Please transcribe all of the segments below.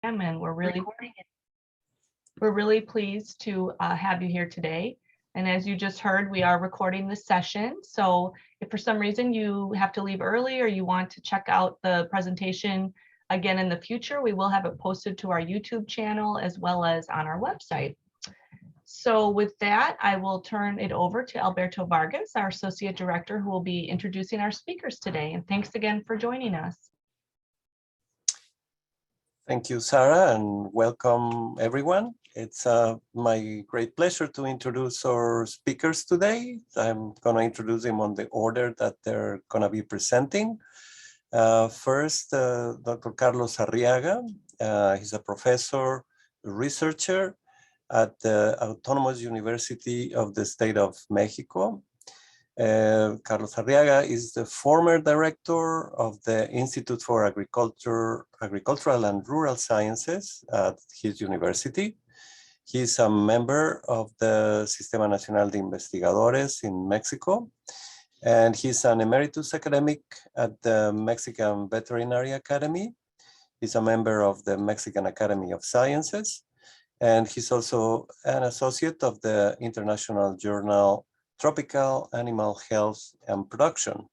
and we're really pleased to have you here today. And as you just heard, we are recording the session. So if for some reason you have to leave early or you want to check out the presentation again in the future, we will have it posted to our YouTube channel as well as on our website. So with that, I will turn it over to Alberto Vargas, our Associate Director, who will be introducing our speakers today. And thanks again for joining us. Thank you, Sarah, and welcome everyone. It's my great pleasure to introduce our speakers today. I'm going to introduce them on the order that they're going to be presenting. First, Dr. Carlos Arriaga. He's a professor, researcher at the Autonomous University of the State of Mexico. Carlos Arriaga is the former director of the Institute for Agricultural and Rural Sciences at his university. He's a member of the Sistema Nacional de Investigadores in Mexico, and he's an emeritus academic at the Mexican Veterinary Academy. He's a member of the Mexican Academy of Sciences, and he's also an associate of the international journal Tropical Animal Health and Production.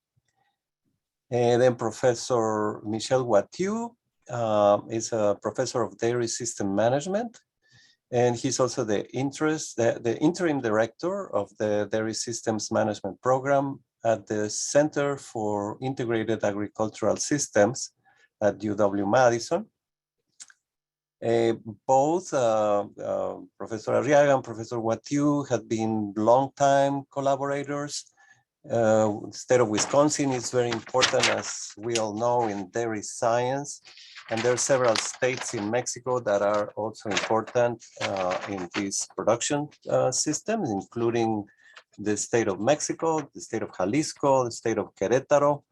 And then Professor Michel Wattiaux is a professor of dairy system management, and he's also the interim director of the Dairy Systems Management Program at the Center for Integrated Agricultural Systems at UW-Madison. Both Professor Arriaga and Professor Wattiaux have been longtime collaborators. The state of Wisconsin is very important, as we all know, in dairy science. And there are several states in Mexico that are also important in these production systems, including the state of Mexico, the state of Jalisco, the state of Querétaro.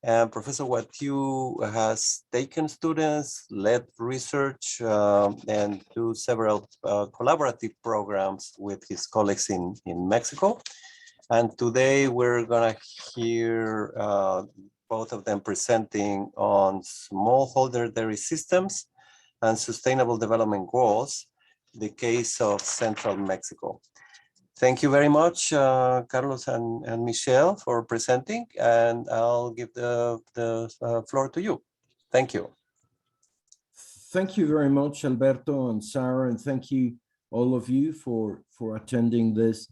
And Professor Wattiaux has taken students, led research, and do several collaborative programs with his colleagues in Mexico. And today we're gonna hear both of them presenting on smallholder dairy systems and sustainable development goals, the case of Central Mexico. Thank you very much, Carlos and Michel, for presenting, and I'll give the floor to you. Thank you. Thank you very much, Alberto and Sarah, and thank you all of you for attending this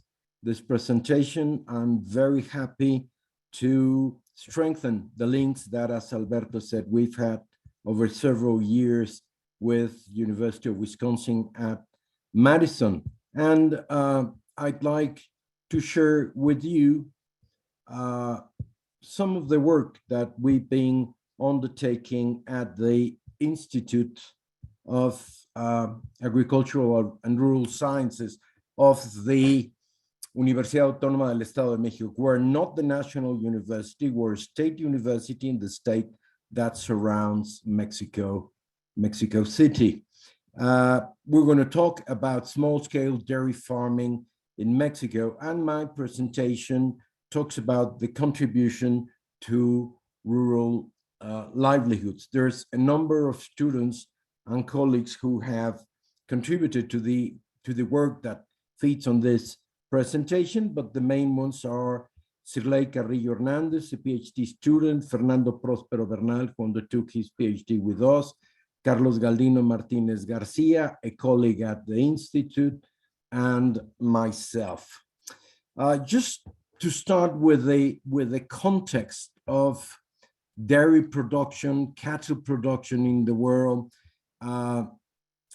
presentation. I'm very happy to strengthen the links that, as Alberto said, we've had over several years with University of Wisconsin at Madison. And I'd like to share with you some of the work that we've been undertaking at the Institute of Agricultural and Rural Sciences of the Universidad Autónoma del Estado de México. We're not the national university, we're a state university in the state that surrounds Mexico City. We're going to talk about small-scale dairy farming in Mexico, and my presentation talks about the contribution to rural livelihoods. There's a number of students and colleagues who have contributed to the work that feeds on this presentation, but the main ones are Sirley Carrillo Hernandez, a PhD student, Fernando Prospero Bernal, who undertook his PhD with us, Carlos Galdino Martinez Garcia, a colleague at the Institute, and myself. Just to start with the context of dairy production, cattle production in the world.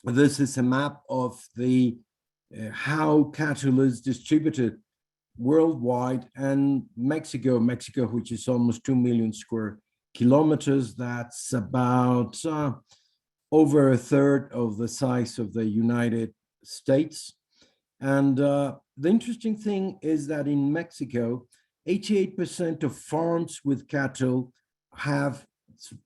This is a map of the how cattle is distributed worldwide, and Mexico, which is almost 2 million square kilometers, that's about over a third of the size of the United States. And the interesting thing is that in Mexico, 88% of farms with cattle are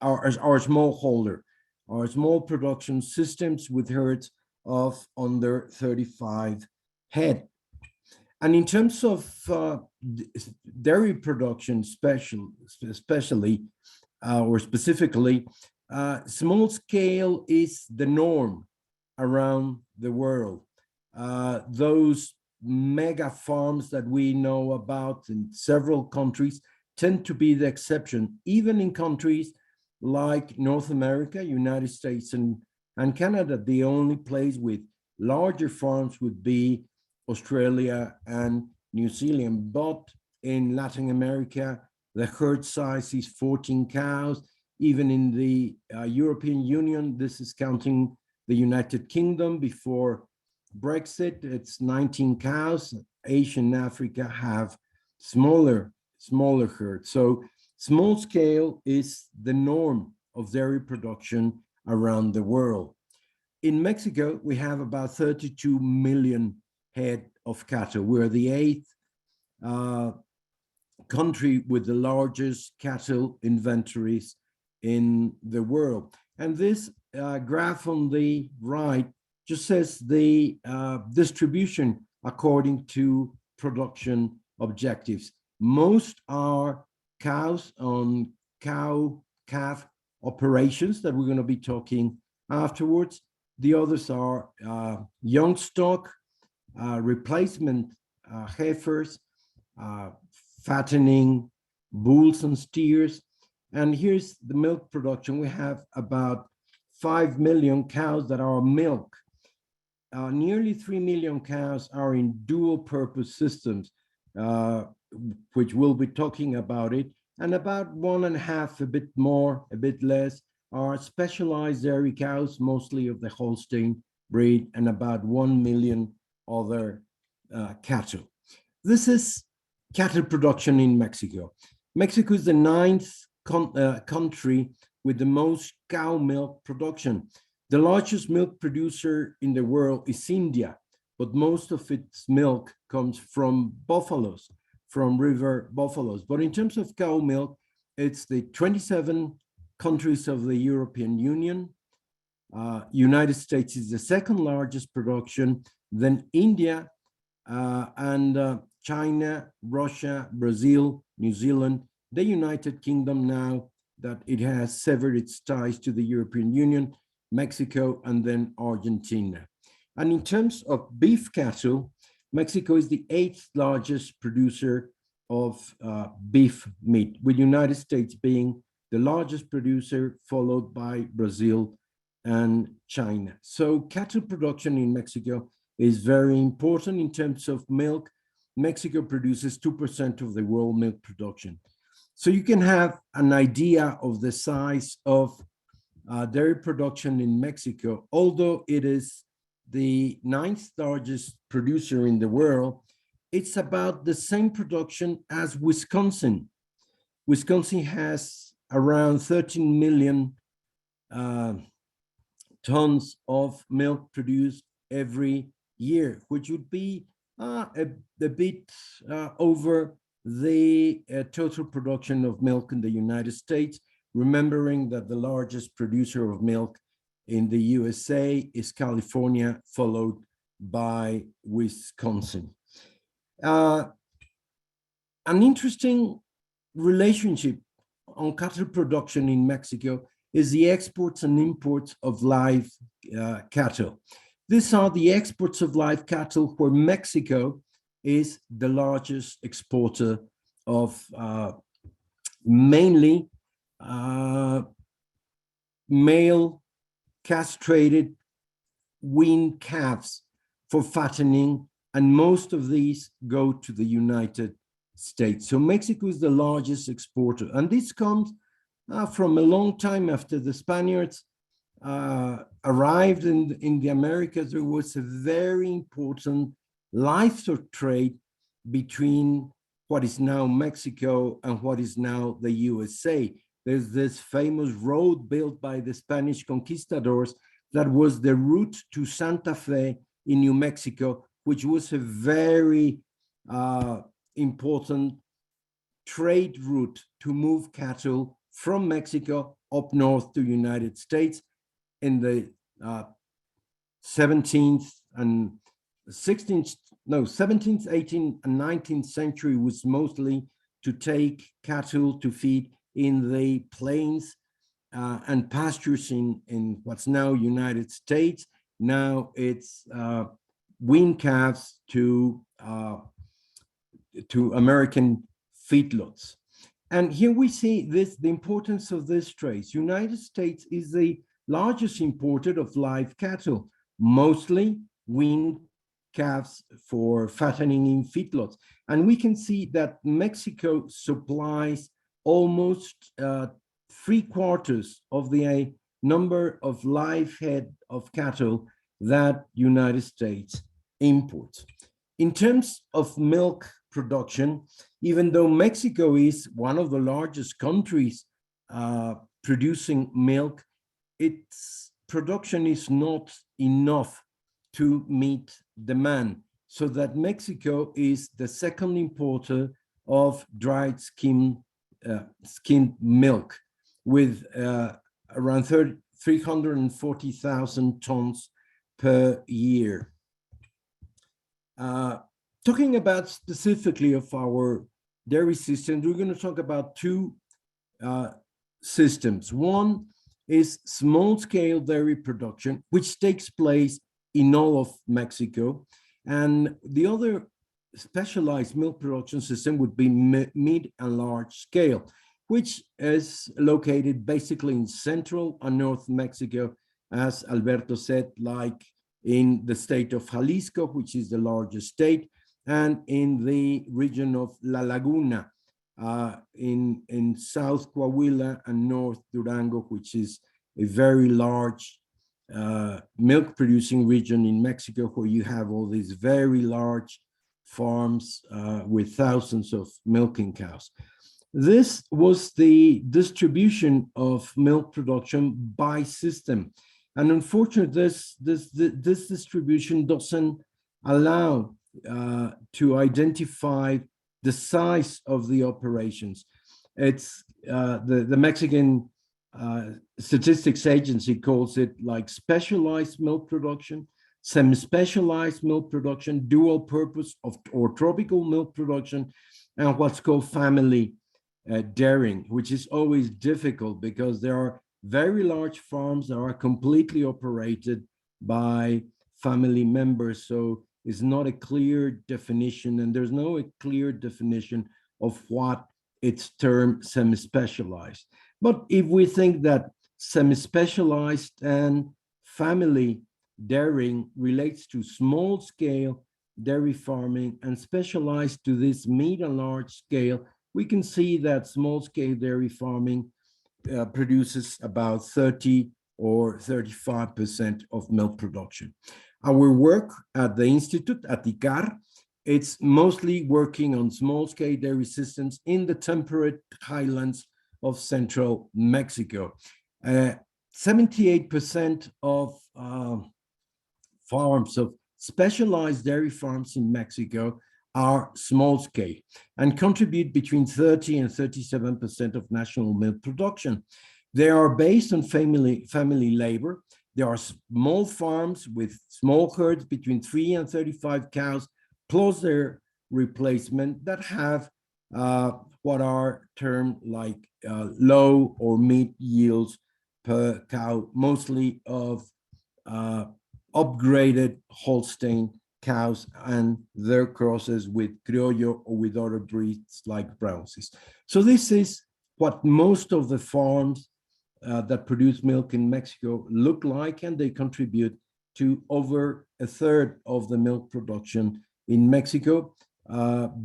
smallholder, or small production systems with herds of under 35 head. And in terms of dairy production, especially or specifically, Small scale is the norm around the world. Those mega farms that we know about in several countries tend to be the exception, even in countries like North America, United States, and Canada. The only place with larger farms would be Australia and New Zealand. But in Latin America, the herd size is 14 cows. Even in the European Union, this is counting the United Kingdom before Brexit, it's 19 cows. Asia and Africa have smaller herds. So small scale is the norm of dairy production around the world. In Mexico, we have about 32 million head of cattle. We're the eighth country with the largest cattle inventories in the world. And this graph on the right just says the distribution according to production objectives. Most are cows on cow-calf operations that we're going to be talking afterwards. The others are young stock, replacement heifers, fattening bulls and steers. And here's the milk production. We have about 5 million cows that are milk. Nearly 3 million cows are in dual purpose systems, which we'll be talking about it. And about 1.5, a bit more, a bit less, are specialized dairy cows, mostly of the Holstein breed, and about 1 million other cattle. This is cattle production in Mexico. Mexico is the 9th country with the most cow milk production. The largest milk producer in the world is India, but most of its milk comes from buffaloes, from river buffaloes. But in terms of cow milk, it's the 27 countries of the European Union. United States is the second largest production, then India, and China, Russia, Brazil, New Zealand, the United Kingdom now that it has severed its ties to the European Union, Mexico, and then Argentina. And in terms of beef cattle, Mexico is the 8th largest producer of beef meat, with United States being the largest producer, followed by Brazil and China. So cattle production in Mexico is very important in terms of milk. Mexico produces 2% of the world milk production. So you can have an idea of the size of dairy production in Mexico. Although it is the 9th largest producer in the world, it's about the same production as Wisconsin. Wisconsin has around 13 million tons of milk produced every year, which would be a bit over the total production of milk in the United States, remembering that the largest producer of milk in the USA is California, followed by Wisconsin. An interesting relationship on cattle production in Mexico is the exports and imports of live cattle. These are the exports of live cattle, where Mexico is the largest exporter of mainly male castrated weaned calves for fattening, and most of these go to the United States. So Mexico is the largest exporter, and this comes from a long time after the Spaniards arrived in the Americas. There was a very important livestock trade between what is now Mexico and what is now the USA. There's this famous road built by the Spanish conquistadors that was the route to Santa Fe in New Mexico, which was a very important trade route to move cattle from Mexico up north to the United States. In the 17th, 18th, and 19th century was mostly to take cattle to feed in the plains and pastures in what's now United States. Now it's wean calves to American feedlots. And here we see the importance of this trace. United States is the largest importer of live cattle, mostly weaned calves for fattening in feedlots. And we can see that Mexico supplies almost 3/4 of the number of live head of cattle that United States imports. In terms of milk production, even though Mexico is one of the largest countries producing milk, its production is not enough to meet demand, so that Mexico is the second importer of dried skimmed milk, with around 340,000 tons per year. Talking about specifically of our dairy systems, we're going to talk about two systems. One is small-scale dairy production, which takes place in all of Mexico. And the other specialized milk production system would be mid and large scale, which is located basically in central and north Mexico, as Alberto said, like in the state of Jalisco, which is the largest state, and in the region of La Laguna, in South Coahuila and North Durango, which is a very large milk producing region in Mexico, where you have all these very large farms with thousands of milking cows. This was the distribution of milk production by system. And unfortunately, this distribution doesn't allow to identify the size of the operations. It's the Mexican Statistics Agency calls it like specialized milk production, semi-specialized milk production, dual purpose or tropical milk production, and what's called family dairying, which is always difficult because there are very large farms that are completely operated by family members. So it's not a clear definition, and there's no clear definition of what it's termed semi-specialized. But if we think that semi-specialized and family dairying relates to small-scale dairy farming and specialized to this mid and large scale, we can see that small-scale dairy farming produces about 30 or 35% of milk production. Our work at the Institute, at ICAR, it's mostly working on small-scale dairy systems in the temperate highlands of central Mexico. 78% of farms, of specialized dairy farms in Mexico, are small scale and contribute between 30 and 37% of national milk production. They are based on family labor. There are small farms with small herds between 3 and 35 cows, plus their replacement, that have what are termed like low or mid yields per cow, mostly of upgraded Holstein cows and their crosses with Criollo or with other breeds like Brownsies. So this is what most of the farms that produce milk in Mexico look like, and they contribute to over a third of the milk production in Mexico,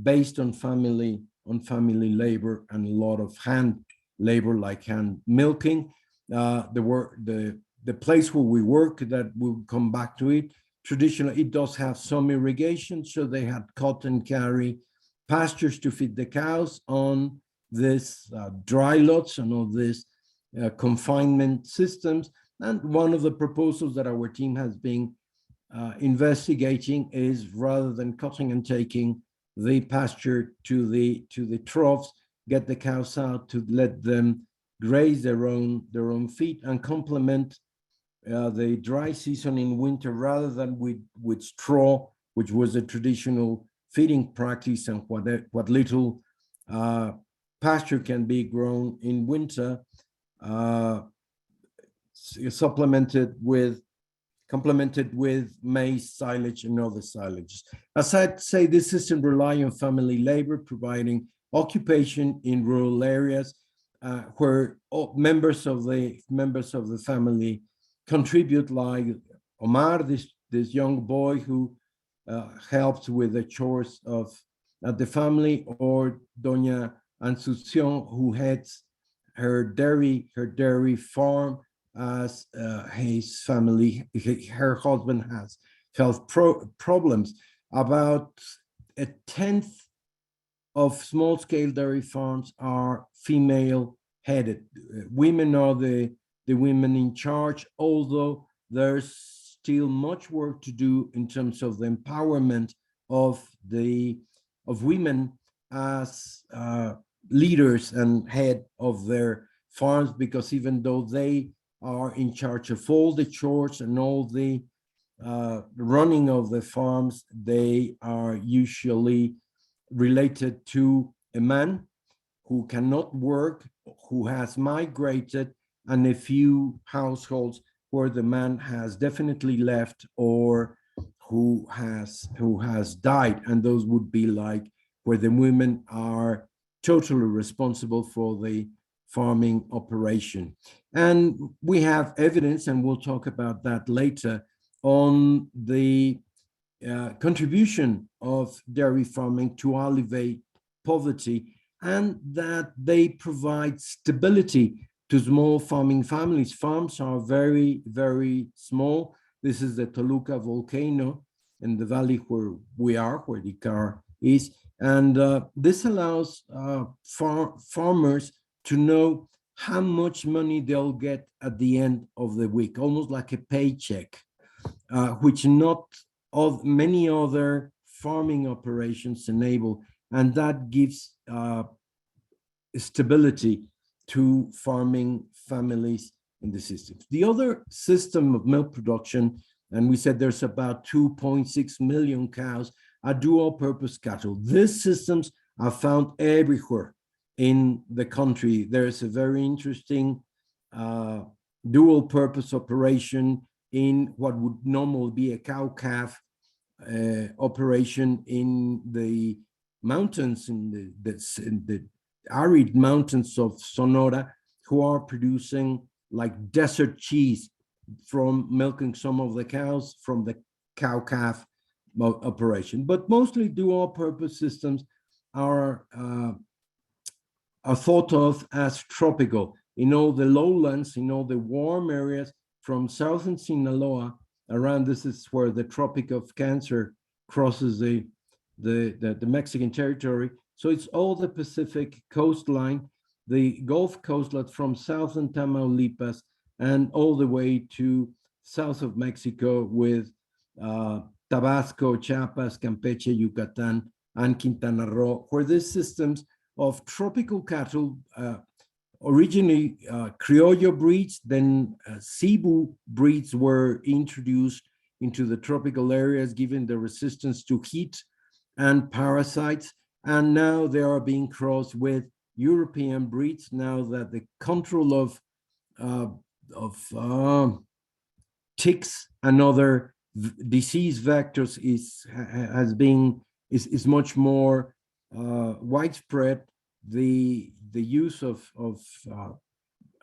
based on family labor and a lot of hand labor, like hand milking. The place where we work, that we'll come back to it, traditionally it does have some irrigation, so they had cut and carry pastures to feed the cows on this dry lots and all this confinement systems. And one of the proposals that our team has been investigating is, rather than cutting and taking the pasture to the troughs, get the cows out to let them graze their own feed and complement the dry season in winter, rather than with straw, which was a traditional feeding practice, and what little pasture can be grown in winter complemented with maize, silage, and other silages. As I say, this system relies on family labor, providing occupation in rural areas where members of the family contribute, like Omar, this young boy who helps with the chores at the family, or Doña Asunción, who heads her dairy farm, as his family, her husband has health problems. About a tenth of small-scale dairy farms are female-headed. Women are the women in charge, although there's still much work to do in terms of the empowerment of women as leaders and head of their farms, because even though they are in charge of all the chores and all the running of the farms, they are usually related to a man who cannot work, who has migrated, and a few households where the man has definitely left or who has died, and those would be like where the women are totally responsible for the farming operation. And we have evidence, and we'll talk about that later, on the contribution of dairy farming to alleviate poverty, and that they provide stability to small farming families. Farms are very, very small. This is the Toluca volcano in the valley where we are, where the car is. And this allows farmers to know how much money they'll get at the end of the week, almost like a paycheck, which not of many other farming operations enable, and that gives stability to farming families in the system. The other system of milk production, and we said there's about 2.6 million cows, are dual-purpose cattle. These systems are found everywhere in the country. There's a very interesting dual-purpose operation in what would normally be a cow-calf operation in the mountains, in the arid mountains of Sonora, who are producing like desert cheese from milking some of the cows from the cow-calf operation. But mostly dual-purpose systems are thought of as tropical. In all the lowlands, in all the warm areas from southern Sinaloa around, this is where the Tropic of Cancer crosses the Mexican territory. So it's all the Pacific coastline, the Gulf coastline from southern Tamaulipas and all the way to south of Mexico with Tabasco, Chiapas, Campeche, Yucatan, and Quintana Roo, where these systems of tropical cattle, originally Criollo breeds, then Cebu breeds were introduced into the tropical areas, given the resistance to heat and parasites. And now they are being crossed with European breeds, now that the control of ticks and other disease vectors is much more widespread. The use of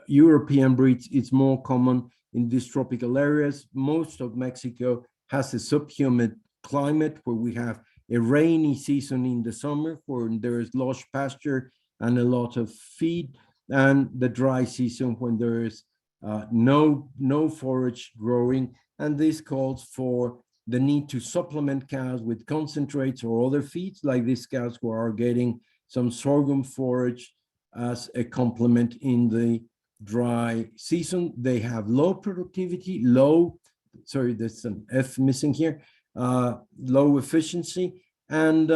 European breeds is more common in these tropical areas. Most of Mexico has a subhumid climate where we have a rainy season in the summer where there is lush pasture and a lot of feed, and the dry season when there is no forage growing. And this calls for the need to supplement cows with concentrates or other feeds, like these cows who are getting some sorghum forage as a complement in the dry season. They have low productivity, sorry, there's an F missing here, low efficiency, and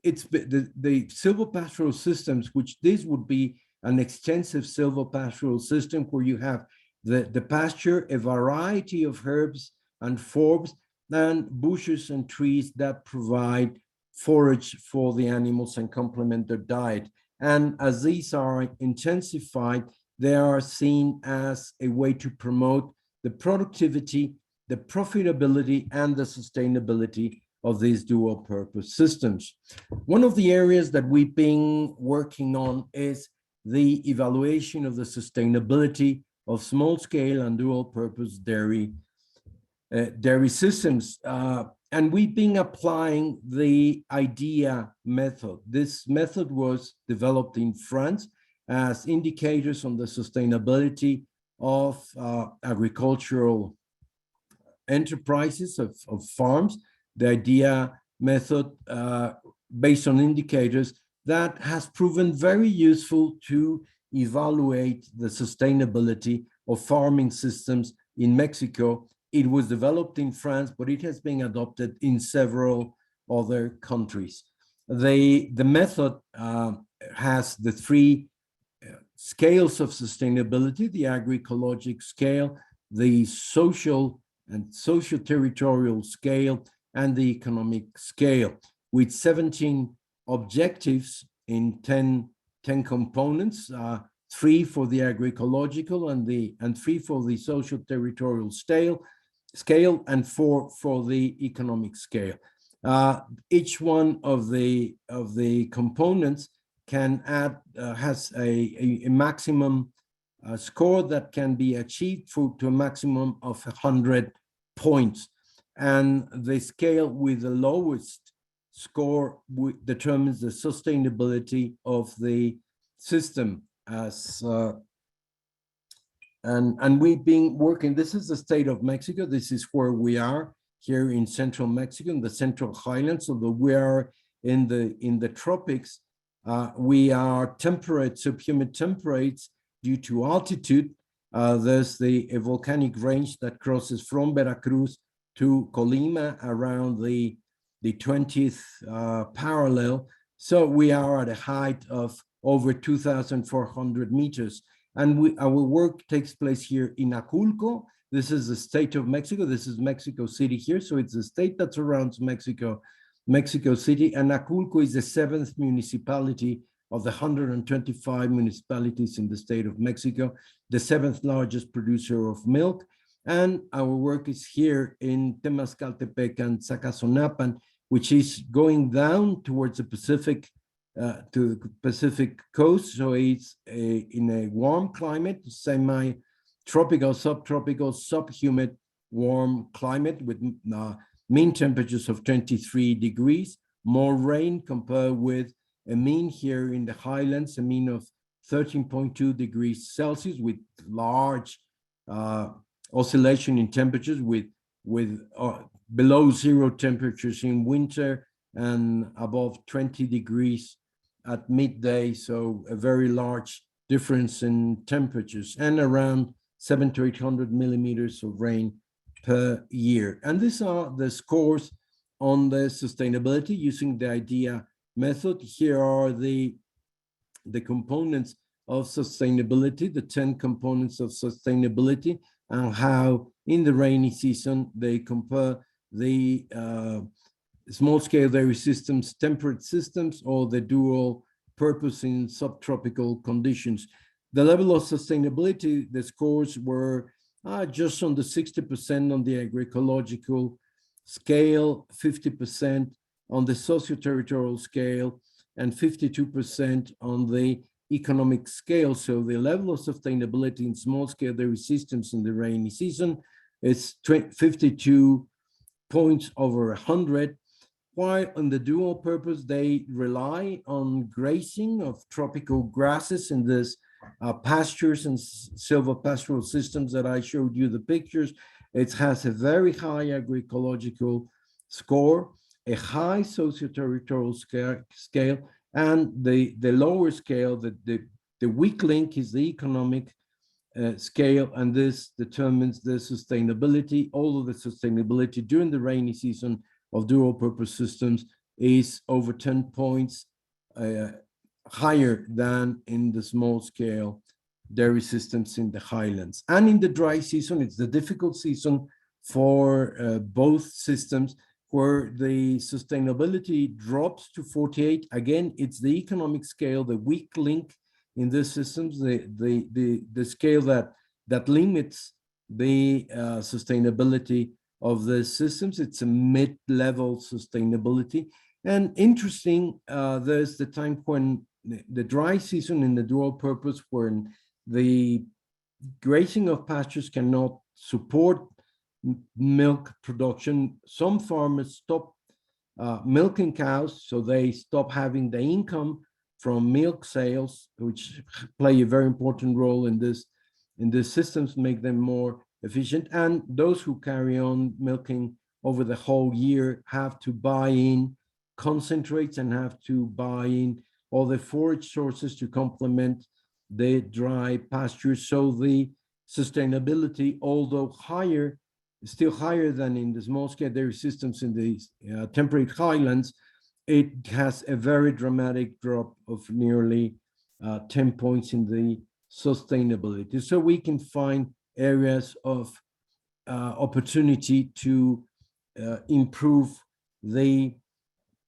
it's the silvopastoral systems, which this would be an extensive silvopastoral system where you have the pasture, a variety of herbs and forbs, and bushes and trees that provide forage for the animals and complement their diet. And as these are intensified, they are seen as a way to promote the productivity, the profitability, and the sustainability of these dual purpose systems. One of the areas that we've been working on is the evaluation of the sustainability of small scale and dual purpose dairy systems. And we've been applying the IDEA method. This method was developed in France as indicators on the sustainability of agricultural enterprises, of farms. The IDEA method based on indicators that has proven very useful to evaluate the sustainability of farming systems in Mexico. It was developed in France, but it has been adopted in several other countries. The method has the three scales of sustainability: the agroecologic scale, the social and socio-territorial scale, and the economic scale, with 17 objectives in 10 components, 3 for the agroecological and 3 for the socio-territorial scale, and 4 for the economic scale. Each one of the components can add has a maximum score that can be achieved to a maximum of 100 points, and the scale with the lowest score determines the sustainability of the system. As and we've been working. This is the state of Mexico. This is where we are here in central Mexico, in the Central Highlands. Although we are in the tropics, we are temperate, subhumid temperates due to altitude. There's a volcanic range that crosses from Veracruz to Colima around the 20th parallel. So we are at a height of over 2,400 meters. And our work takes place here in Aculco. This is the state of Mexico. This is Mexico City here. So it's the state that surrounds Mexico City. And Aculco is the 7th municipality of the 125 municipalities in the state of Mexico, the 7th largest producer of milk. And our work is here in Temascaltepec and Zacazonapan, which is going down towards the Pacific, to the Pacific coast. So it's in a warm climate, semi-tropical, subtropical, subhumid, warm climate with mean temperatures of 23 degrees, more rain compared with a mean here in the highlands, a mean of 13.2 degrees Celsius, with large oscillation in temperatures, with below zero temperatures in winter and above 20 degrees at midday. So a very large difference in temperatures, and around 700 to 800 millimeters of rain per year. And these are the scores on the sustainability using the IDEA method. Here are the components of sustainability, the 10 components of sustainability, and how in the rainy season they compare the small-scale dairy systems, temperate systems, or the dual purpose in subtropical conditions. The level of sustainability, the scores were just on the 60% on the agroecological scale, 50% on the socio-territorial scale, and 52% on the economic scale. So the level of sustainability in small-scale dairy systems in the rainy season is 52 points over 100, while on the dual purpose, they rely on grazing of tropical grasses in this pastures and silvopastoral systems that I showed you the pictures. It has a very high agroecological score, a high socio-territorial scale, and the lower scale, the weak link is the economic scale, and this determines the sustainability. All of the sustainability during the rainy season of dual purpose systems is over 10 points higher than in the small scale dairy systems in the highlands. And in the dry season, it's the difficult season for both systems, where the sustainability drops to 48. Again, it's the economic scale, the weak link in these systems. The scale that limits the sustainability of the systems. It's a mid-level sustainability. And interesting, there's the time when the dry season in the dual purpose, when the grazing of pastures cannot support milk production. Some farmers stop milking cows, so they stop having the income from milk sales, which play a very important role in this systems, make them more efficient. And those who carry on milking over the whole year have to buy in concentrates and have to buy in all the forage sources to complement the dry pastures. So the sustainability, although higher, still higher than in the small scale dairy systems in the temperate highlands, it has a very dramatic drop of nearly 10 points in the sustainability. So we can find areas of opportunity to improve the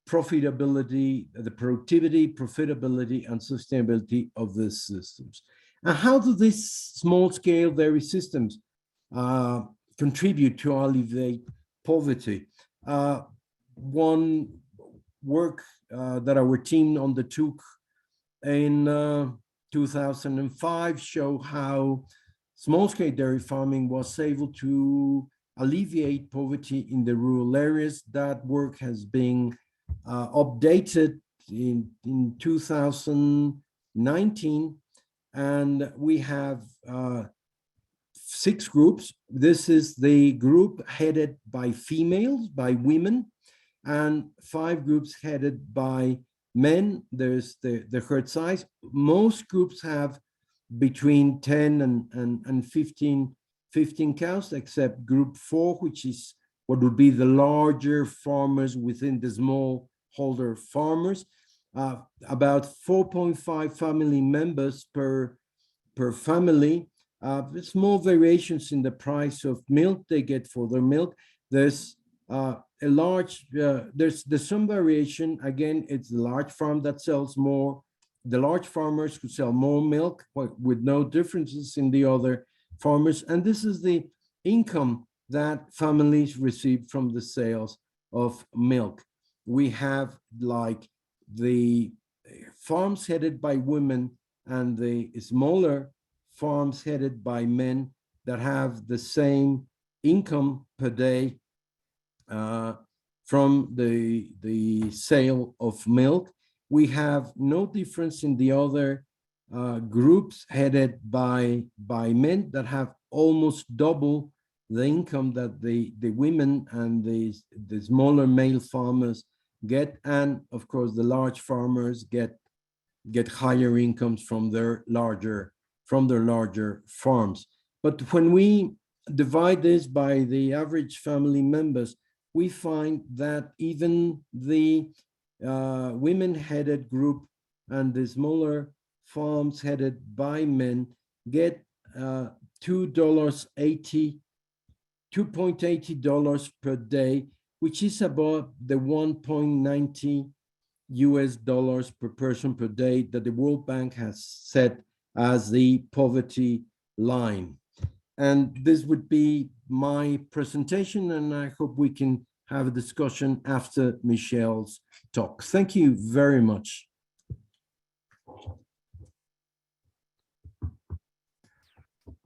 profitability, the productivity, profitability, and sustainability of these systems. And how do these small-scale dairy systems contribute to alleviate poverty? One work that our team undertook in 2005 show how small-scale dairy farming was able to alleviate poverty in the rural areas. That work has been updated in 2019, and we have 6 groups. This is the group headed by females, by women, and 5 groups headed by men. There's the herd size. Most groups have between 10 and 15 cows, except group 4, which is what would be the larger farmers within the smallholder farmers. About 4.5 family members per family. Small variations in the price of milk they get for their milk. There's there's some variation. Again, it's the large farm that sells more, the large farmers who sell more milk with no differences in the other farmers. And this is the income that families receive from the sales of milk. We have like the farms headed by women and the smaller farms headed by men that have the same income per day from the sale of milk. We have no difference in the other groups headed by men that have almost double the income that the women and the smaller male farmers get. And of course, the large farmers get higher incomes from their larger farms. But when we divide this by the average family members, we find that even the women-headed group and the smaller farms headed by men get $2.80 per day, which is about the $1.90 per person per day that the World Bank has set as the poverty line. And this would be my presentation, and I hope we can have a discussion after Michel's talk. Thank you very much.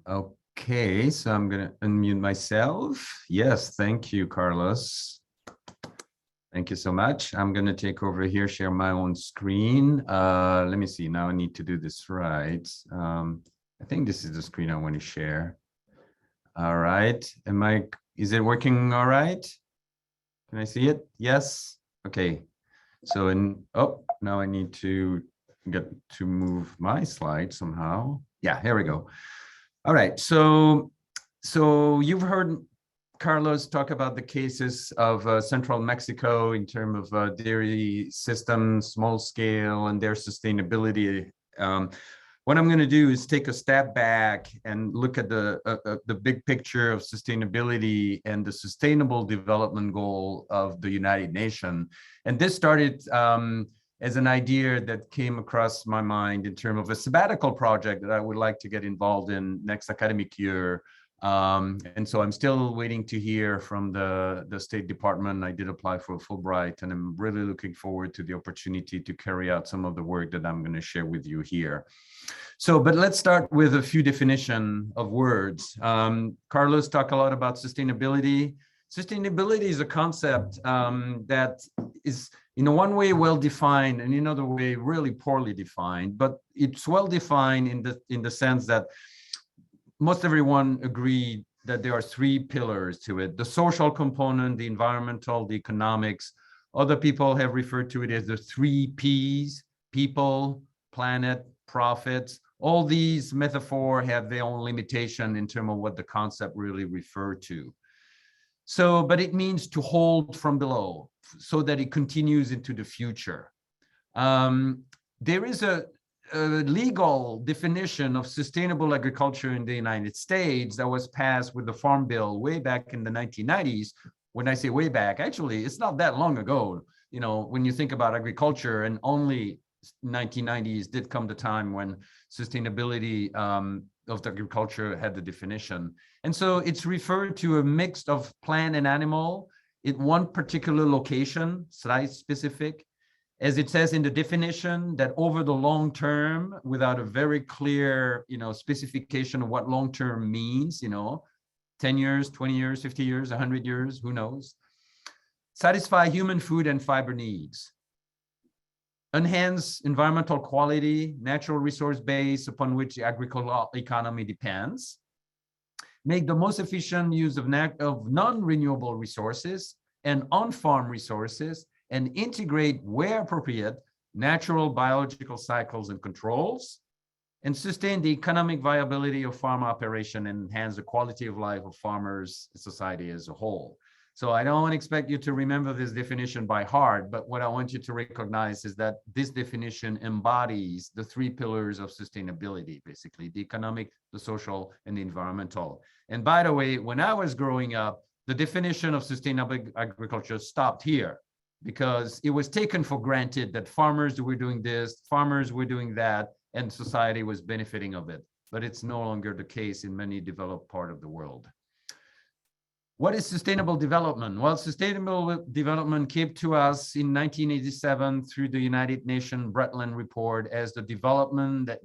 Okay, so I'm going to unmute myself. Yes, thank you, Carlos. Thank you so much. I'm going to take over here, share my own screen. Let me see. Now I need to do this right. I think this is the screen I want to share. All right. Is it working all right? Can I see it? Yes. Okay. So now I need to get to move my slide somehow. Yeah, here we go. All right. So you've heard Carlos talk about the cases of central Mexico in terms of dairy systems, small scale, and their sustainability. What I'm going to do is take a step back and look at the big picture of sustainability and the Sustainable Development Goal of the United Nations. And this started as an idea that came across my mind in terms of a sabbatical project that I would like to get involved in next academic year. And so I'm still waiting to hear from the State Department. I did apply for a Fulbright, and I'm really looking forward to the opportunity to carry out some of the work that I'm going to share with you here. So, but let's start with a few definition of words. Carlos talked a lot about sustainability. Sustainability is a concept that is, in one way, well-defined, and in another way, really poorly defined. But it's well-defined in the sense that most everyone agreed that there are three pillars to it: the social component, the environmental, the economics. Other people have referred to it as the 3 Ps: people, planet, profits. All these metaphors have their own limitation in terms of what the concept really referred to. So, but it means to hold from below so that it continues into the future. There is a legal definition of sustainable agriculture in the United States that was passed with the Farm Bill way back in the 1990s. When I say way back, actually, it's not that long ago. You know, when you think about agriculture, and only 1990s did come the time when sustainability of the agriculture had the definition. And so it's referred to a mix of plant and animal in one particular location, site specific, as it says in the definition, that over the long term, without a very clear, specification of what long term means, 10 years, 20 years, 50 years, 100 years, who knows, satisfy human food and fiber needs, enhance environmental quality, natural resource base upon which the agricultural economy depends, make the most efficient use of non-renewable resources and on-farm resources, and integrate, where appropriate, natural biological cycles and controls, and sustain the economic viability of farm operation and enhance the quality of life of farmers and society as a whole. So I don't expect you to remember this definition by heart, but what I want you to recognize is that this definition embodies the 3 pillars of sustainability, basically: the economic, the social, and the environmental. And by the way, when I was growing up, the definition of sustainable agriculture stopped here, because it was taken for granted that farmers were doing this, farmers were doing that, and society was benefiting of it. But it's no longer the case in many developed parts of the world. What is sustainable development? Well, sustainable development came to us in 1987 through the United Nations Brundtland Report as the development that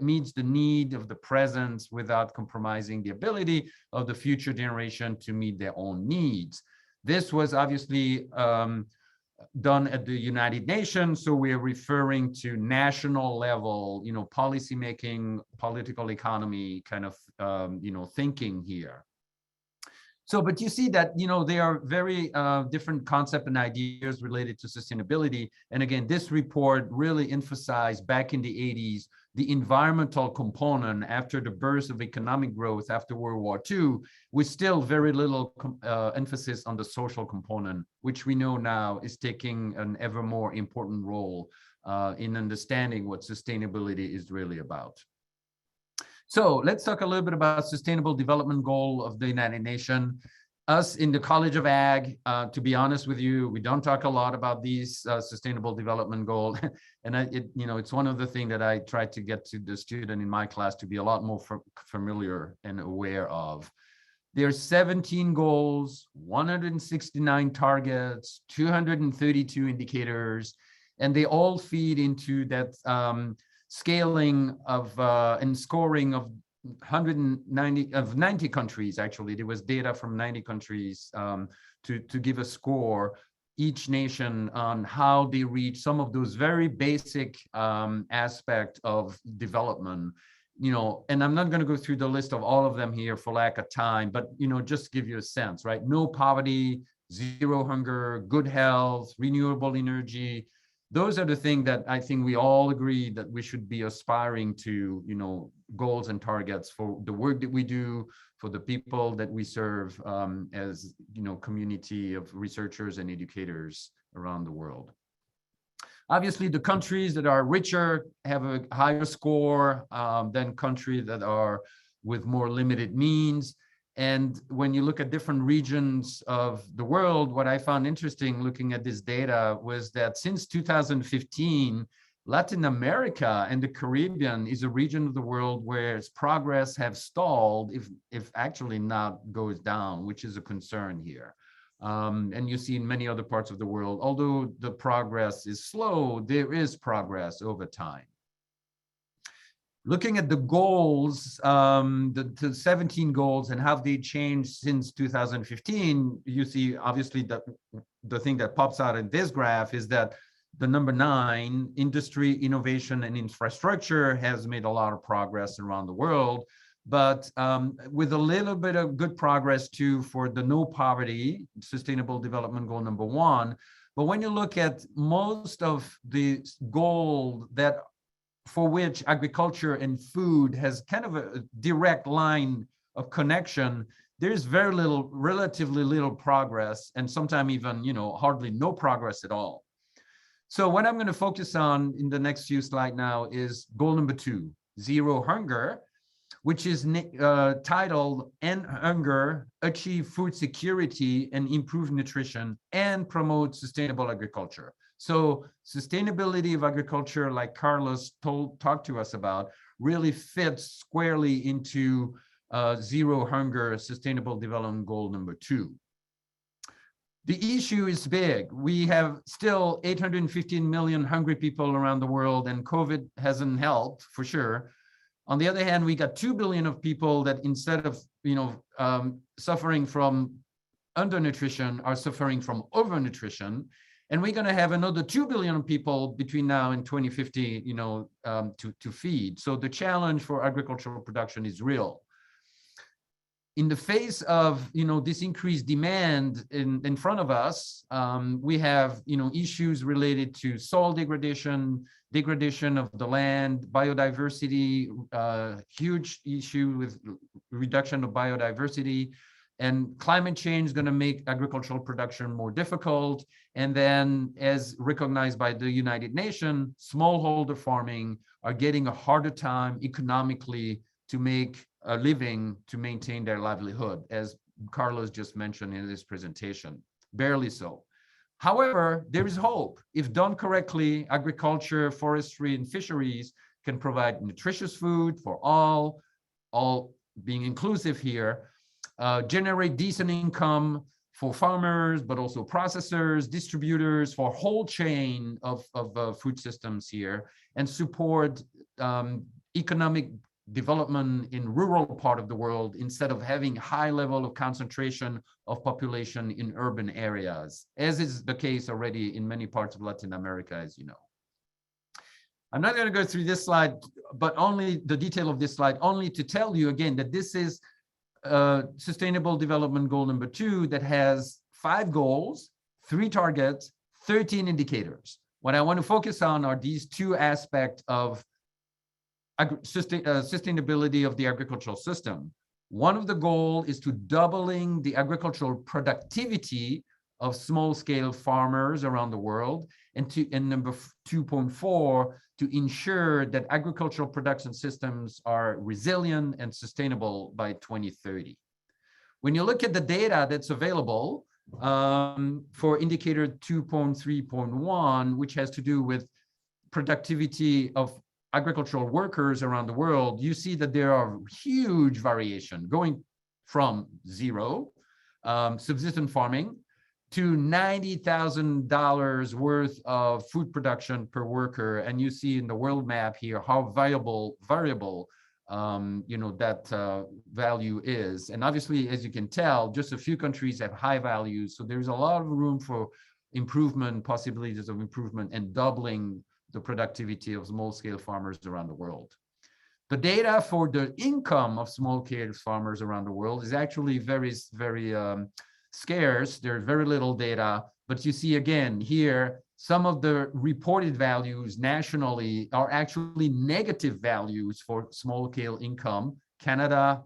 meets the need of the present without compromising the ability of the future generation to meet their own needs. This was obviously done at the United Nations, so we are referring to national level, policy making, political economy kind of, thinking here. So, but you see that, there are very different concepts and ideas related to sustainability. And again, this report really emphasized back in the 80s, the environmental component after the burst of economic growth after World War II, with still very little emphasis on the social component, which we know now is taking an ever more important role in understanding what sustainability is really about. So let's talk a little bit about Sustainable Development Goal of the United Nations. Us in the College of Ag, to be honest with you, we don't talk a lot about these Sustainable Development Goals. And it's one of the things that I try to get to the student in my class to be a lot more familiar and aware of. There's 17 goals, 169 targets, 232 indicators, and they all feed into that scaling of and scoring of 90 countries. Actually, there was data from 90 countries to give a score, each nation, on how they reach some of those very basic aspects of development. And I'm not going to go through the list of all of them here for lack of time, but just give you a sense, right? No poverty, zero hunger, good health, renewable energy. Those are the things that I think we all agree that we should be aspiring to, goals and targets for the work that we do, for the people that we serve as, community of researchers and educators around the world. Obviously, the countries that are richer have a higher score than countries that are with more limited means. And when you look at different regions of the world, what I found interesting looking at this data was that since 2015, Latin America and the Caribbean is a region of the world where its progress have stalled, if actually not goes down, which is a concern here. And you see in many other parts of the world, although the progress is slow, there is progress over time. Looking at the goals, the 17 goals and how they changed since 2015, you see obviously that the thing that pops out in this graph is that the number 9, industry, innovation, and infrastructure, has made a lot of progress around the world, but with a little bit of good progress too for the no poverty, sustainable development goal number 1. But when you look at most of the goals that for which agriculture and food has kind of a direct line of connection, there's very little, relatively little progress, and sometimes even, hardly no progress at all. So what I'm going to focus on in the next few slides now is goal number 2, zero hunger, which is titled "End Hunger, Achieve Food Security and Improve Nutrition, and Promote Sustainable Agriculture." So sustainability of agriculture, like Carlos talked to us about, really fits squarely into zero hunger, sustainable development goal number 2. The issue is big. We have still 815 million hungry people around the world, and COVID hasn't helped for sure. On the other hand, we got 2 billion of people that instead of suffering from undernutrition are suffering from overnutrition. And we're going to have another 2 billion people between now and 2050, to feed. So the challenge for agricultural production is real. In the face of, this increased demand in front of us, we have, issues related to soil degradation of the land, biodiversity, huge issue with reduction of biodiversity. And climate change is going to make agricultural production more difficult. And then, as recognized by the United Nations, smallholder farming are getting a harder time economically to make a living, to maintain their livelihood, as Carlos just mentioned in his presentation. Barely so. However, there is hope. If done correctly, agriculture, forestry, and fisheries can provide nutritious food for all being inclusive here, generate decent income for farmers, but also processors, distributors, for whole chain of food systems here, and support economic development in rural part of the world instead of having high level of concentration of population in urban areas, as is the case already in many parts of Latin America, as you know. I'm not going to go through this slide, but only the detail of this slide, only to tell you again that this is Sustainable Development Goal number 2 that has 5 goals, 3 targets, 13 indicators. What I want to focus on are these 2 aspects of sustainability of the agricultural system. One of the goals is to doubling the agricultural productivity of small-scale farmers around the world, and number 2.4, to ensure that agricultural production systems are resilient and sustainable by 2030. When you look at the data that's available for indicator 2.3.1, which has to do with productivity of agricultural workers around the world, you see that there are huge variation going from 0 subsistence farming to $90,000 worth of food production per worker. And you see in the world map here how variable that value is. And obviously, as you can tell, just a few countries have high values. So there's a lot of room for improvement, possibilities of improvement, and doubling the productivity of small-scale farmers around the world. The data for the income of small-scale farmers around the world is actually very, very scarce. There's very little data, but you see again here, some of the reported values nationally are actually negative values for small-scale income. Canada,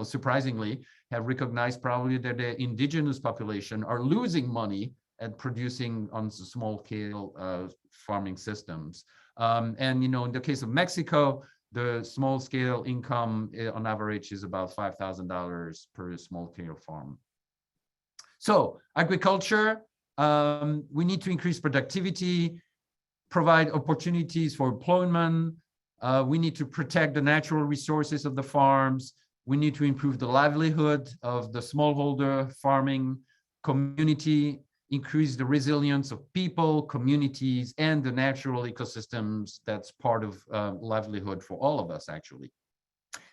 surprisingly, have recognized probably that the indigenous population are losing money at producing on small-scale farming systems. And in the case of Mexico, The small scale income on average is about $5,000 per small scale farm. So agriculture, we need to increase productivity, provide opportunities for employment. We need to protect the natural resources of the farms. We need to improve the livelihood of the smallholder farming community, increase the resilience of people, communities, and the natural ecosystems that's part of livelihood for all of us, actually.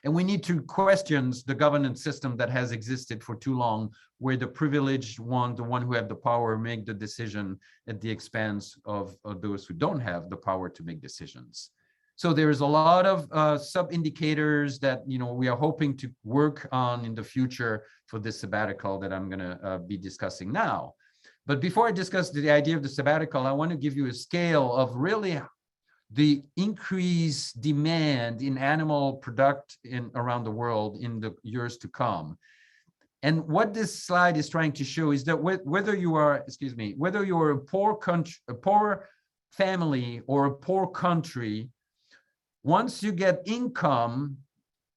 And we need to question the governance system that has existed for too long, where the privileged one, the one who have the power, make the decision at the expense of those who don't have the power to make decisions. So there's a lot of sub-indicators that we are hoping to work on in the future for this sabbatical that I'm going to be discussing now. But before I discuss the idea of the sabbatical, I want to give you a scale of really the increased demand in animal product around the world in the years to come. And what this slide is trying to show is that whether you are, whether you're a poor country, a poor family, or a poor country, once you get income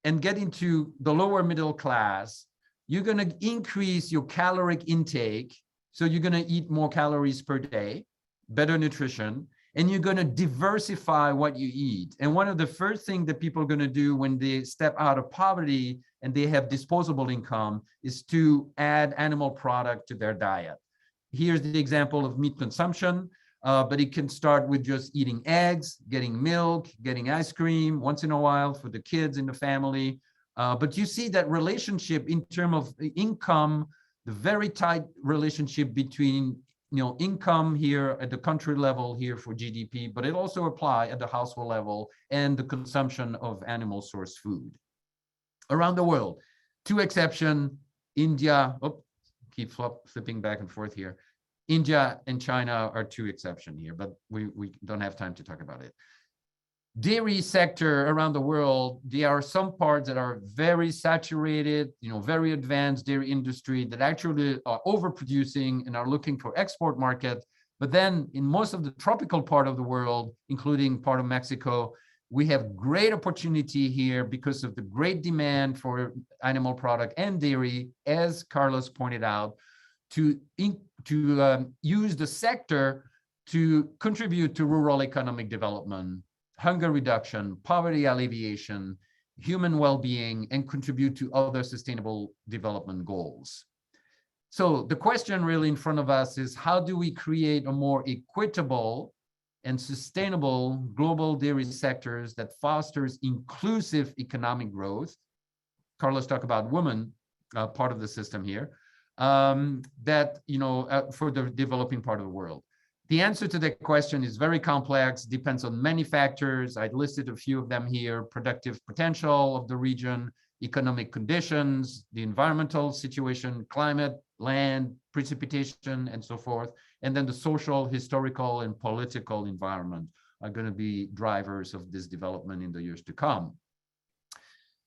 and get into the lower middle class, you're going to increase your caloric intake. So you're going to eat more calories per day, better nutrition, and you're going to diversify what you eat. And one of the first things that people are going to do when they step out of poverty and they have disposable income is to add animal product to their diet. Here's the example of meat consumption, but it can start with just eating eggs, getting milk, getting ice cream once in a while for the kids in the family. But you see that relationship in terms of income, the very tight relationship between income here at the country level here for GDP, but it also applies at the household level and the consumption of animal source food. Around the world, two exceptions, India, keep flipping back and forth here. India and China are two exceptions here, but we don't have time to talk about it. Dairy sector around the world, there are some parts that are very saturated, very advanced dairy industry that actually are overproducing and are looking for export market. But then in most of the tropical part of the world, including part of Mexico, we have great opportunity here because of the great demand for animal product and dairy, as Carlos pointed out, to use the sector to contribute to rural economic development, hunger reduction, poverty alleviation, human well-being, and contribute to other sustainable development goals. So the question really in front of us is, how do we create a more equitable and sustainable global dairy sectors that fosters inclusive economic growth? Carlos talked about women, part of the system here, that, for the developing part of the world. The answer to that question is very complex, depends on many factors. I listed a few of them here: productive potential of the region, economic conditions, the environmental situation, climate, land, precipitation, and so forth. And then the social, historical, and political environment are going to be drivers of this development in the years to come.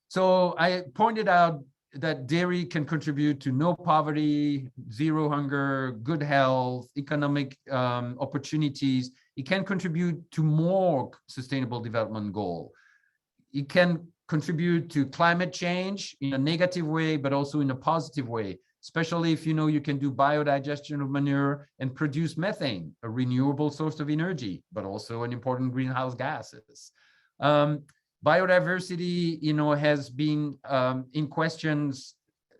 So I pointed out that dairy can contribute to no poverty, zero hunger, good health, economic opportunities. It can contribute to more sustainable development goal. It can contribute to climate change in a negative way, but also in a positive way, especially if you can do biodigestion of manure and produce methane, a renewable source of energy, but also an important greenhouse gases. Biodiversity, has been in questions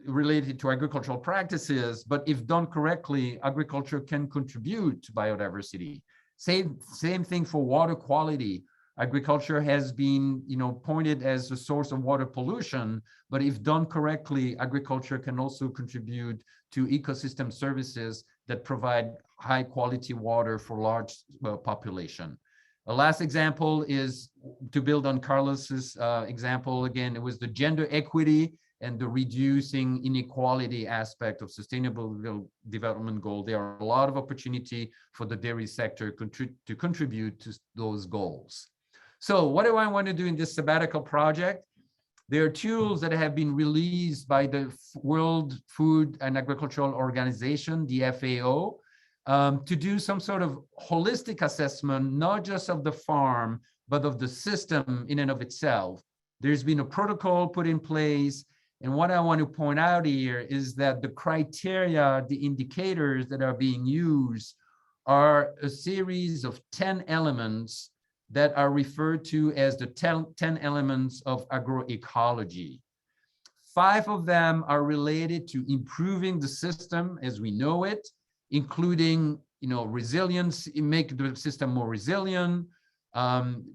related to agricultural practices, but if done correctly, agriculture can contribute to biodiversity. Same thing for water quality. Agriculture has been, pointed as a source of water pollution, but if done correctly, agriculture can also contribute to ecosystem services that provide high quality water for large population. The last example is to build on Carlos's example. Again, it was the gender equity and the reducing inequality aspect of sustainable development goal. There are a lot of opportunity for the dairy sector to contribute to those goals. So what do I want to do in this sabbatical project? There are tools that have been released by the World Food and Agricultural Organization, the FAO, to do some sort of holistic assessment, not just of the farm, but of the system in and of itself. There's been a protocol put in place. And what I want to point out here is that the criteria, the indicators that are being used are a series of 10 elements that are referred to as the 10 elements of agroecology. 5 of them are related to improving the system as we know it, including, resilience, make the system more resilient,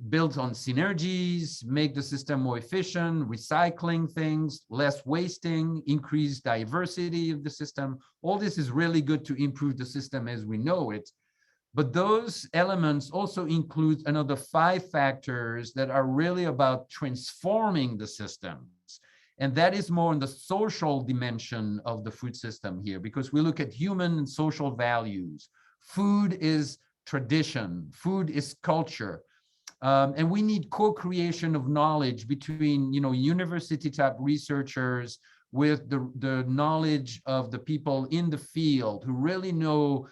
build on synergies, make the system more efficient, recycling things, less wasting, increase diversity of the system. All this is really good to improve the system as we know it. But those elements also include another 5 factors that are really about transforming the systems. And that is more in the social dimension of the food system here, because we look at human and social values. Food is tradition, food is culture. And we need co-creation of knowledge between, university type researchers with the knowledge of the people in the field who really know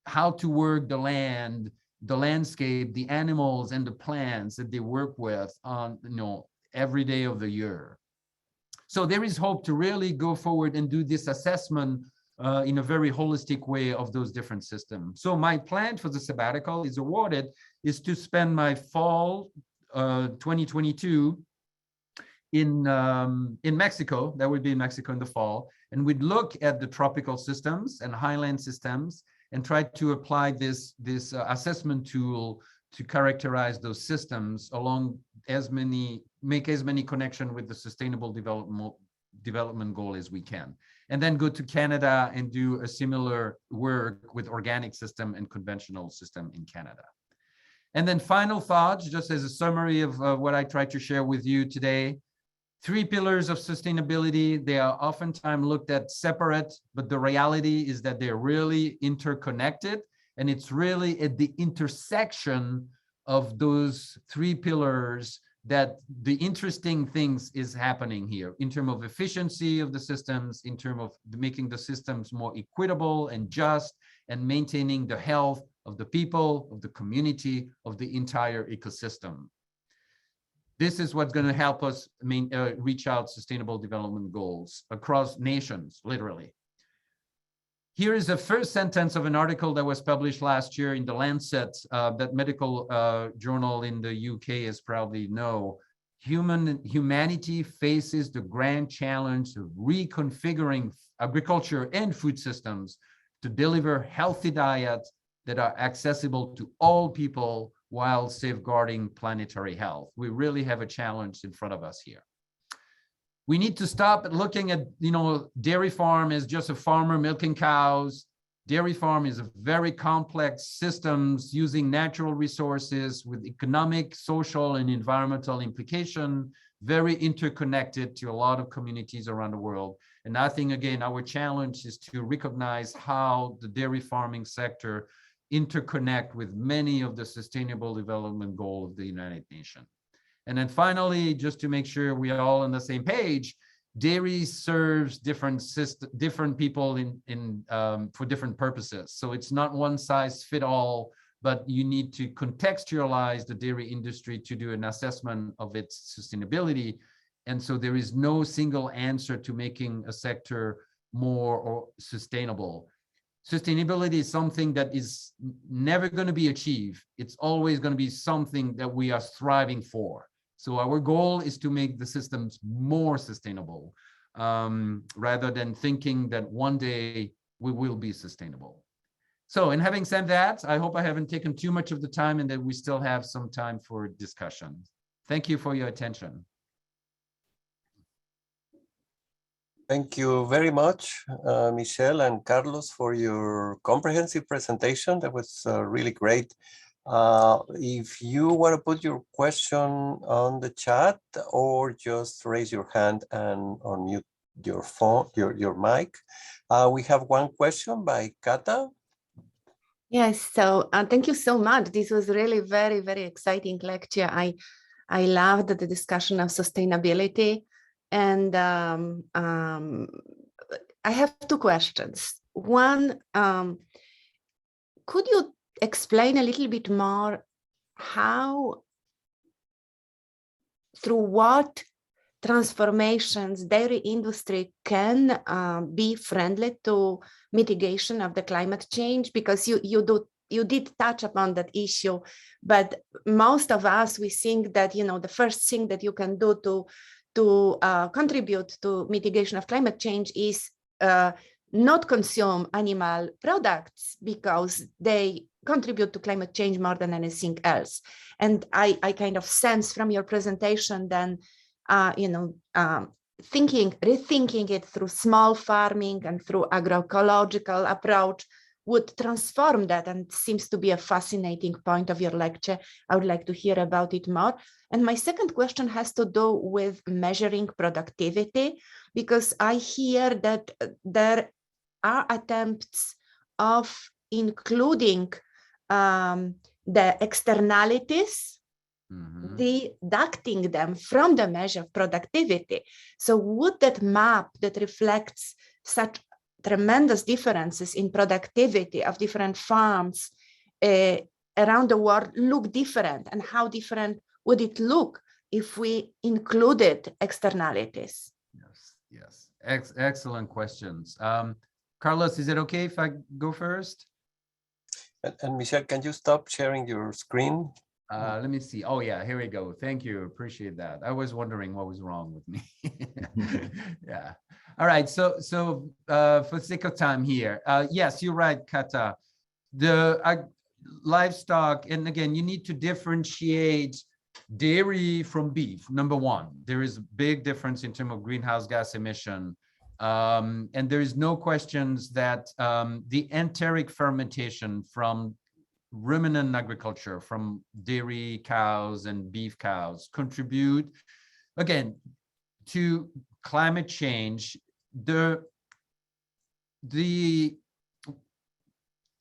how to work the land, the landscape, the animals and the plants that they work with on, every day of the year. So there is hope to really go forward and do this assessment in a very holistic way of those different systems. So my plan for the sabbatical is awarded is to spend my fall 2022 in Mexico. That would be in Mexico in the fall. And we'd look at the tropical systems and highland systems and try to apply this assessment tool to characterize those systems along make as many connections with the sustainable development goal as we can. And then go to Canada and do a similar work with organic system and conventional system in Canada. And then final thoughts, just as a summary of what I tried to share with you today. 3 pillars of sustainability, they are oftentimes looked at separate, but the reality is that they're really interconnected. And it's really at the intersection of those 3 pillars that the interesting things is happening here in terms of efficiency of the systems, in terms of making the systems more equitable and just, and maintaining the health of the people, of the community, of the entire ecosystem. This is what's going to help us reach out sustainable development goals across nations, literally. Here is the first sentence of an article that was published last year in The Lancet, that medical journal in the UK is probably know. Humanity faces the grand challenge of reconfiguring agriculture and food systems to deliver healthy diets that are accessible to all people while safeguarding planetary health. We really have a challenge in front of us here. We need to stop looking at, dairy farm as just a farmer milking cows. Dairy farm is a very complex systems using natural resources with economic, social, and environmental implication, very interconnected to a lot of communities around the world. And I think, again, our challenge is to recognize how the dairy farming sector interconnect with many of the sustainable development goals of the United Nations. And then finally, just to make sure we are all on the same page, dairy serves different people for different purposes. So it's not one size fit all, but you need to contextualize the dairy industry to do an assessment of its sustainability. And so there is no single answer to making a sector more sustainable. Sustainability is something that is never going to be achieved. It's always going to be something that we are striving for. So our goal is to make the systems more sustainable, rather than thinking that one day we will be sustainable. So, and having said that, I hope I haven't taken too much of the time and that we still have some time for discussion. Thank you for your attention. Thank you very much, Michel and Carlos, for your comprehensive presentation. That was really great. If you want to put your question on the chat or just raise your hand and unmute your phone, your mic. We have one question by Kata. Yes, so thank you so much. This was really very, very exciting lecture. I loved the discussion of sustainability. And I have 2 questions. One, could you explain a little bit more how through what transformations dairy industry can be friendly to mitigation of the climate change, because you did touch upon that issue, but most of us, we think that, you know, the first thing that you can do to contribute to mitigation of climate change is not consume animal products, because they contribute to climate change more than anything else. And I kind of sense from your presentation then, rethinking it through small farming and through agroecological approach would transform that, and seems to be a fascinating point of your lecture. I would like to hear about it more. And my second question has to do with measuring productivity, because I hear that there are attempts of including the externalities, deducting them from the measure of productivity. So would that map that reflects such tremendous differences in productivity of different farms around the world look different? And how different would it look if we included externalities? Yes. Excellent questions. Carlos, is it okay if I go first? And Michel, can you stop sharing your screen? Let me see. Oh yeah, here we go. Thank you. Appreciate that. I was wondering what was wrong with me. Yeah. All right. So for sake of time here, yes, you're right, Kata. The livestock, and again, you need to differentiate dairy from beef. Number one, there is a big difference in terms of greenhouse gas emission. And there is no questions that the enteric fermentation from ruminant agriculture, from dairy cows and beef cows, contribute, again, to climate change. The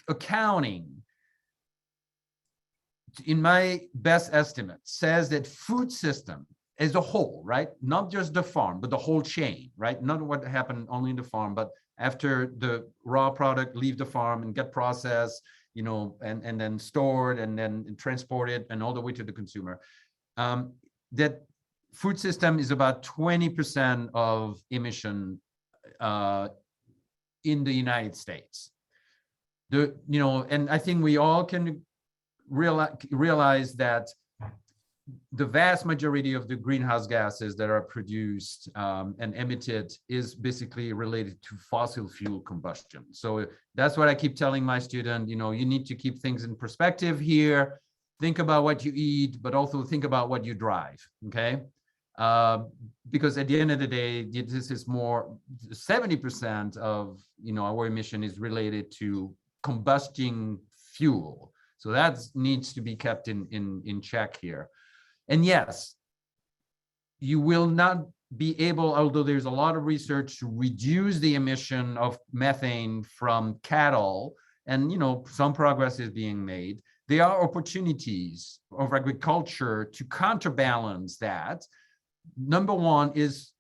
accounting, in my best estimate, says that food system as a whole, right? Not just the farm, but the whole chain, right? Not what happened only in the farm, but after the raw product leave the farm and get processed, you know, and then stored and then transported and all the way to the consumer. That food system is about 20% of emission in the United States. And I think we all can realize that the vast majority of the greenhouse gases that are produced and emitted is basically related to fossil fuel combustion. So that's what I keep telling my student, you need to keep things in perspective here. Think about what you eat, but also think about what you drive, okay? Because at the end of the day, this is more 70% of, our emission is related to combusting fuel. So that needs to be kept in check here. And yes, you will not be able, although there's a lot of research to reduce the emission of methane from cattle, and some progress is being made. There are opportunities of agriculture to counterbalance that. Number one is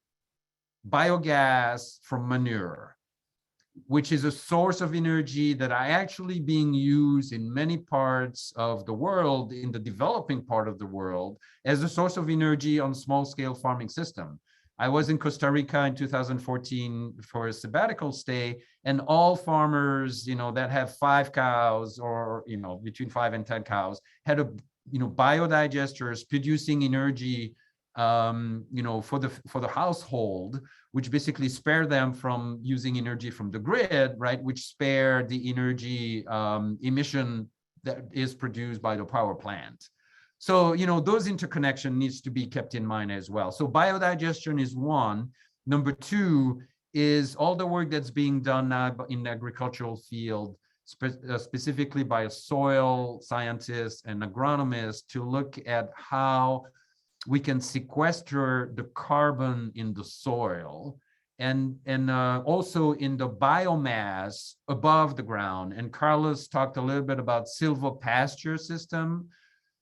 biogas from manure, which is a source of energy that are actually being used in many parts of the world, in the developing part of the world, as a source of energy on small-scale farming system. I was in Costa Rica in 2014 for a sabbatical stay, and all farmers, that have 5 cows or, between 5 and 10 cows had a, biodigesters producing energy, for the household, which basically spare them from using energy from the grid, right? Which spare the energy emission that is produced by the power plant. So, those interconnection needs to be kept in mind as well. So biodigestion is one. Number two is all the work that's being done now in the agricultural field, specifically by soil scientists and agronomists, to look at how we can sequester the carbon in the soil and also in the biomass above the ground. And Carlos talked a little bit about silvopasture system.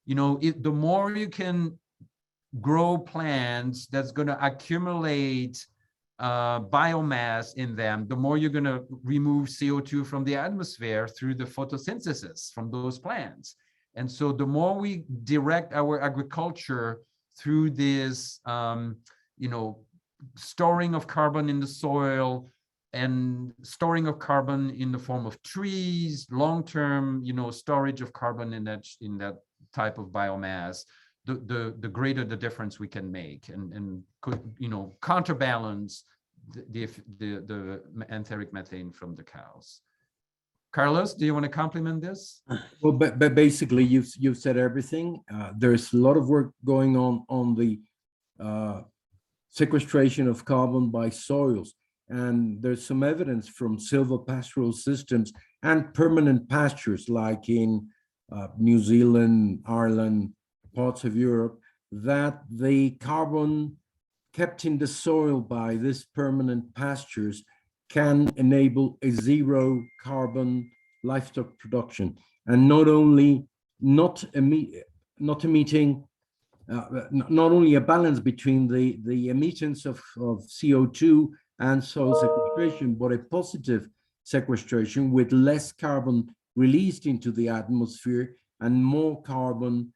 The more you can grow plants that's going to accumulate biomass in them, the more you're going to remove CO2 from the atmosphere through the photosynthesis from those plants. And so the more we direct our agriculture through this, storing of carbon in the soil and storing of carbon in the form of trees, long-term, storage of carbon in that type of biomass, the greater the difference we can make and could, counterbalance the enteric methane from the cows. Carlos, do you want to complement this? Well, but basically you've said everything. There's a lot of work going on the sequestration of carbon by soils. And there's some evidence from silvopastoral systems and permanent pastures like in New Zealand, Ireland, parts of Europe, that the carbon kept in the soil by these permanent pastures can enable a zero carbon livestock production, and not only not emitting not only a balance between the emittance of CO2 and soil sequestration, but a positive sequestration with less carbon released into the atmosphere and more carbon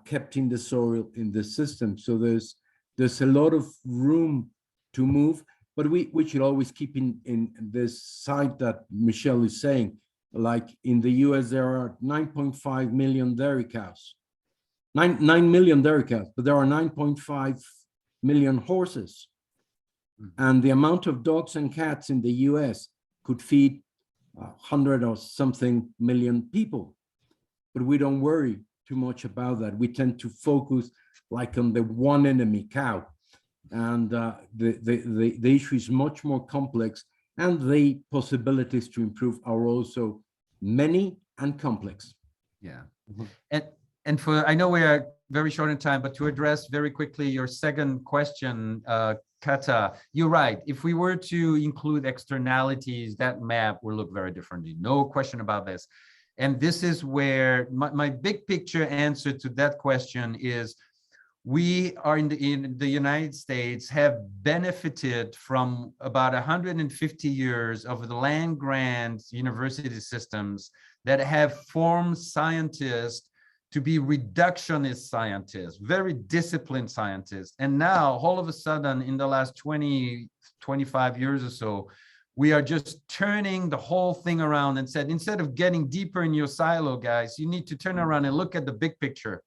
kept in the soil in the system. So there's a lot of room to move, but we should always keep in this side that Michel is saying, like in the US, there are 9.5 million dairy cows. 9 million dairy cows, but there are 9.5 million horses. And the amount of dogs and cats in the US could feed 100 or something million people. But we don't worry too much about that. We tend to focus like on the one enemy, cow. And the issue is much more complex, and the possibilities to improve are also many and complex. Yeah. And I know we are very short in time, but to address very quickly your second question, Kata, you're right. If we were to include externalities, that map will look very differently. No question about this. And this is where my big picture answer to that question is, we are in the United States have benefited from about 150 years of the land grant university systems that have formed scientists to be reductionist scientists, very disciplined scientists. And now, all of a sudden, in the last 20, 25 years or so, we are just turning the whole thing around and said, instead of getting deeper in your silo, guys, you need to turn around and look at the big picture.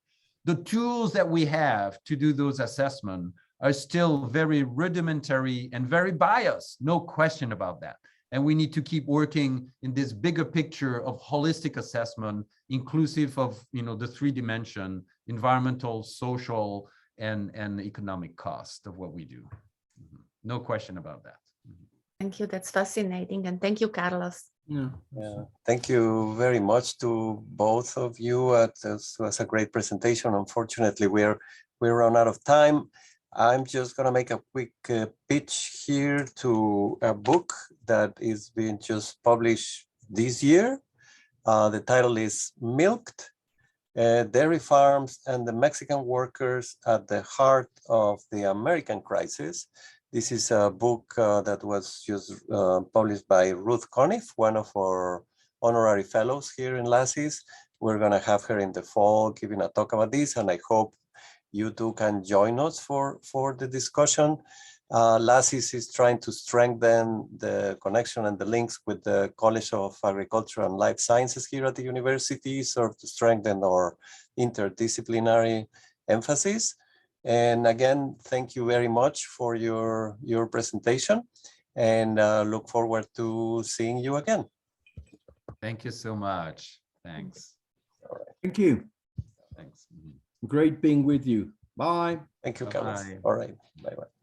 The tools that we have to do those assessments are still very rudimentary and very biased, no question about that. And we need to keep working in this bigger picture of holistic assessment, inclusive of the three-dimension environmental, social, and economic cost of what we do. No question about that. Thank you. That's fascinating. And thank you, Carlos. Yeah. Thank you very much to both of you. It was a great presentation. Unfortunately, we're run out of time. I'm just going to make a quick pitch here to a book that is being just published this year. The title is Milked, Dairy Farms and the Mexican Workers at the Heart of the American Crisis. This is a book that was just published by Ruth Conniff, one of our honorary fellows here in LASIS. We're going to have her in the fall giving a talk about this, and I hope you too can join us for the discussion. LASIS is trying to strengthen the connection and the links with the College of Agriculture and Life Sciences here at the university, so to strengthen our interdisciplinary emphasis. And again, thank you very much for your presentation, and look forward to seeing you again. Thank you so much. Thanks. All right. Thank you. Thanks. Great being with you. Bye. Thank you, Bye-bye. Carlos. All right. Bye-bye.